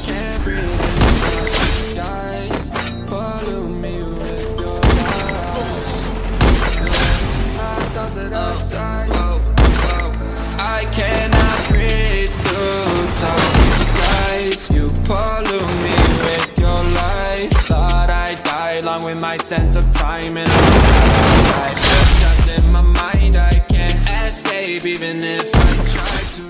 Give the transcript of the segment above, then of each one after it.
Can't breathe in the skies. Pollute me with your lies. I thought that I'd die. I cannot breathe through toxic skies. You pollute me with your lies. Thought I'd die along with my sense of time, and I'm trapped in my mind. I can't escape even if I try to.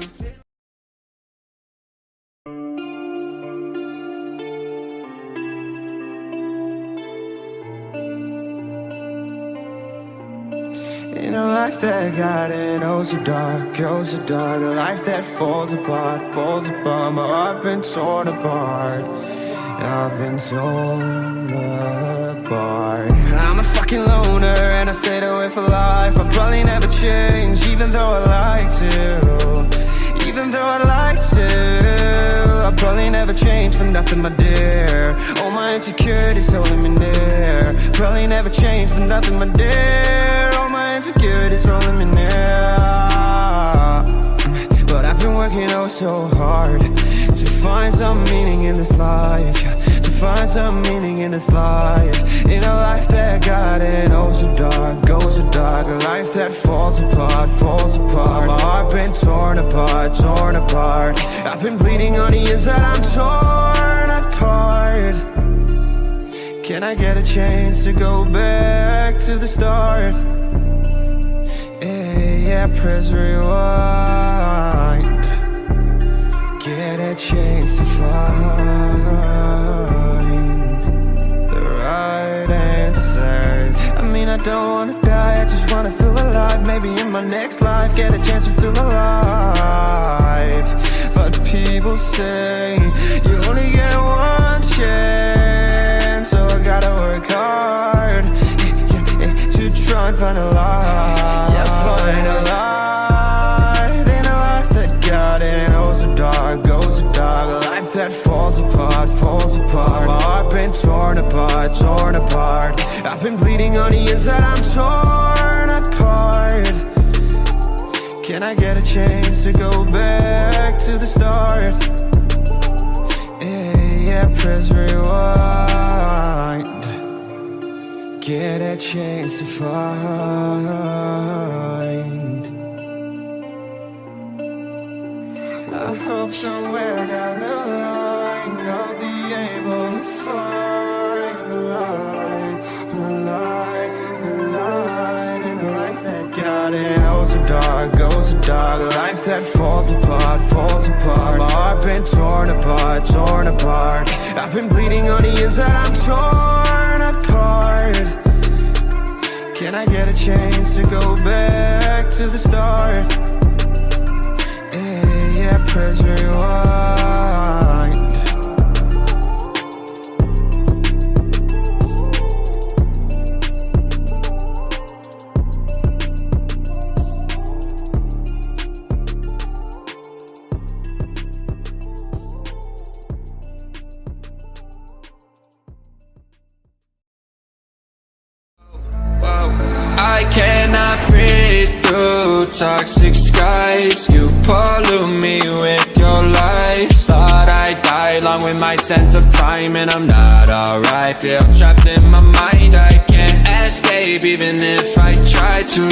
In a life that got it, oh so dark, oh so dark. A life that falls apart, falls apart. My heart been torn apart, I've been torn apart. I'm a fucking loner and I stayed away for life. I'll probably never change, even though I like to. Even though I like to, I'll probably never change for nothing, my dear. All my insecurities holding me near. Probably never change for nothing, my dear. All my insecurities holding me near. But I've been working oh so hard to find some meaning in this life. To find some meaning in this life. In a life that got it oh so dark, oh so dark. A life that falls apart, falls apart. My heart been torn apart, torn apart. I've been bleeding on the inside, I'm torn apart. Can I get a chance to go back to the start? Yeah, press rewind. Get a chance to find the right answers. I mean, I don't wanna die, I just wanna feel alive. Maybe in my next life, get a chance to feel alive. But people say you only get one chance, so I gotta work hard to try and find a light. Yeah, find a light in a life that got it oh so dark, oh so dark. A life that falls apart, falls apart. My heart been torn apart, torn apart. I've been bleeding on the inside, I'm torn apart. Can I get a chance to go back to the start? Yeah, press rewind. Get a chance to find. I hope somewhere down the line I'll be able to find the light, the light, the light in a life that got it oh so dark, oh so dark. A life that falls apart, falls apart. My heart been torn apart, torn apart. I've been bleeding on the inside, I'm torn apart. Can I get a chance to go back to the start? Yeah, press rewind. I cannot breathe through toxic skies. You pollute me with your lies. Thought I'd die along with my sense of time, and I'm not alright. Feel trapped in my mind, I can't escape even if I try to.